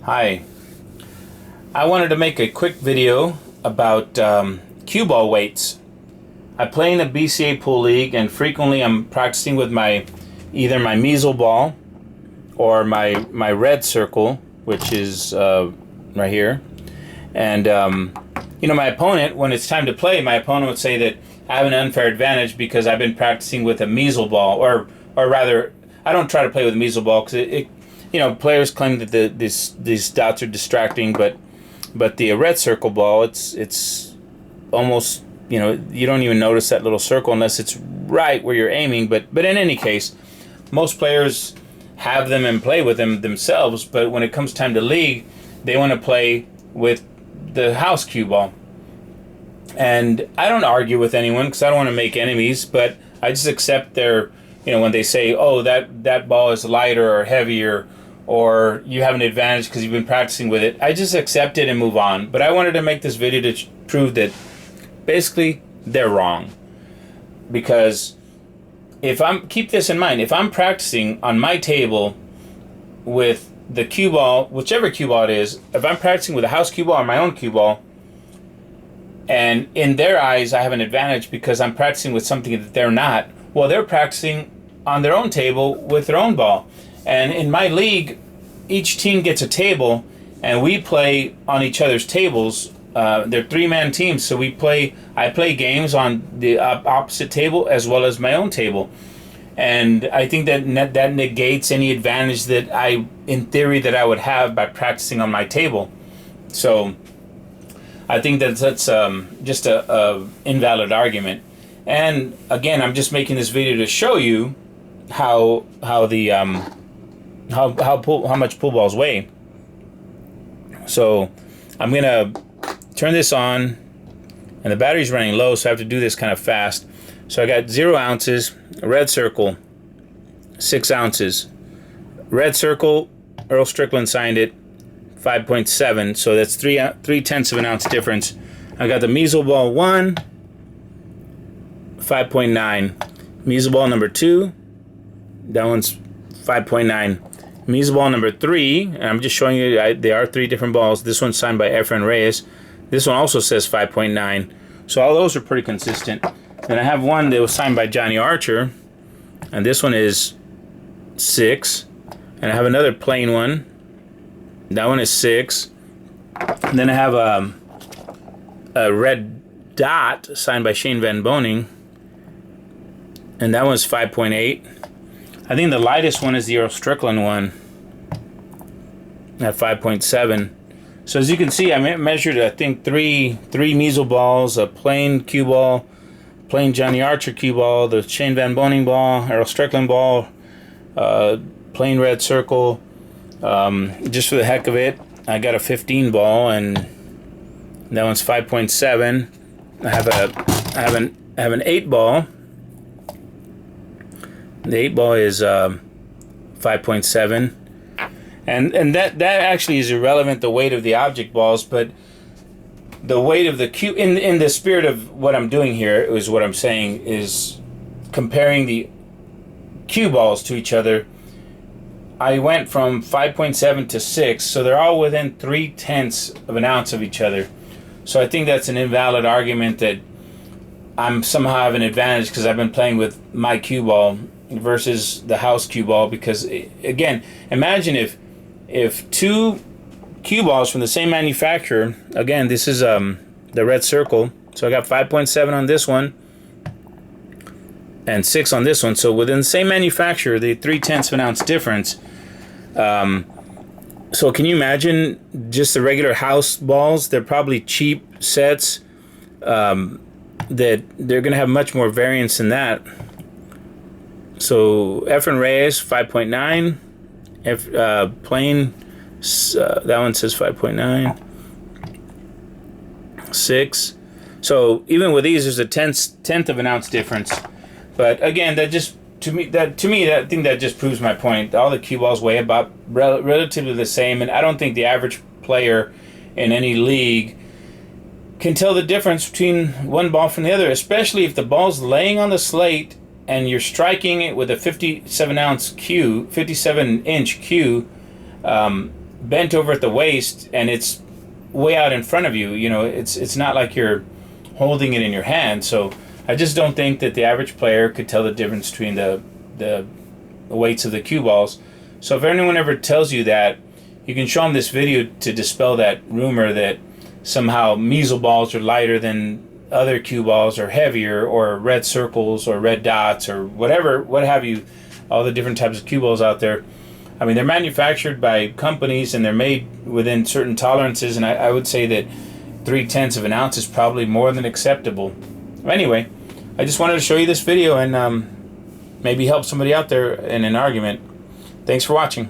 Hi, I wanted to make a quick video about cue ball weights. I play in a BCA pool league, and frequently I'm practicing with either my measle ball or my red circle, which is right here. And my opponent, when it's time to play, my opponent would say that I have an unfair advantage because I've been practicing with a measle ball, or rather, I don't try to play with a measle ball because players claim that these dots are distracting, but the red circle ball, it's almost, you don't even notice that little circle unless it's right where you're aiming. But in any case, most players have them and play with them themselves. But when it comes time to league, they want to play with the house cue ball. And I don't argue with anyone because I don't want to make enemies, but I just accept their, when they say, oh, that ball is lighter or heavier, or you have an advantage because you've been practicing with it, I just accept it and move on. But I wanted to make this video to prove that basically they're wrong. Because keep this in mind, if I'm practicing on my table with the cue ball, whichever cue ball it is, if I'm practicing with a house cue ball or my own cue ball, and in their eyes I have an advantage because I'm practicing with something that they're not, well, they're practicing on their own table with their own ball. And in my league, each team gets a table, and we play on each other's tables. They're three-man teams, so I play games on the opposite table as well as my own table. And I think that negates any advantage that in theory, I would have by practicing on my table. So I think that's just a invalid argument. And again, I'm just making this video to show you how much pool balls weigh. So I'm gonna turn this on, and the battery's running low, so I have to do this kind of fast. So I got 0 ounces, red circle, 6 ounces. Red circle, Earl Strickland signed it, 5.7, so that's 3/10 of an ounce difference. I got the measle ball 1, 5.9. Measle ball number 2, that one's 5.9. Measle ball number 3, and I'm just showing you there are 3 different balls. This one's signed by Efren Reyes. This one also says 5.9. So all those are pretty consistent. Then I have one that was signed by Johnny Archer, and this one is 6. And I have another plain one. That one is 6. And then I have a red dot signed by Shane Van Boning, and that one's 5.8. I think the lightest one is the Earl Strickland one at 5.7. So as you can see, I measured, I think, three measle balls, a plain cue ball, plain Johnny Archer cue ball, the Shane Van Boning ball, Earl Strickland ball, plain red circle. Just for the heck of it, I got a 15 ball, and that one's 5.7. I have an 8 ball. The 8 ball is 5.7, and that actually is irrelevant, the weight of the object balls, but the weight of the cue, in the spirit of what I'm doing here, is what I'm saying is comparing the cue balls to each other. I went from 5.7 to 6, so they're all within 3/10 of an ounce of each other. So I think that's an invalid argument that I'm somehow have an advantage because I've been playing with my cue ball versus the house cue ball. Because again, imagine if 2 cue balls from the same manufacturer, again, this is the red circle, so I got 5.7 on this one and 6 on this one, so within the same manufacturer, the 3/10 of an ounce difference. So can you imagine just the regular house balls? They're probably cheap sets, that they're going to have much more variance than that. So Efren Reyes 5.9, plain, that one says 5.9, 6. So even with these, there's a tenth of an ounce difference. But again, I think that just proves my point. All the cue balls weigh about relatively the same, and I don't think the average player in any league can tell the difference between one ball from the other, especially if the ball's laying on the slate and you're striking it with a 57-inch cue. bent over at the waist and it's way out in front of you. You know, it's not like you're holding it in your hand. So I just don't think that the average player could tell the difference between the weights of the cue balls. So if anyone ever tells you that, you can show them this video to dispel that rumor that somehow measle balls are lighter than other cue balls, or heavier, or red circles or red dots or whatever, what have you, all the different types of cue balls out there. I mean, they're manufactured by companies and they're made within certain tolerances, and I would say that 3/10 of an ounce is probably more than acceptable. Anyway, I just wanted to show you this video and maybe help somebody out there in an argument. Thanks for watching.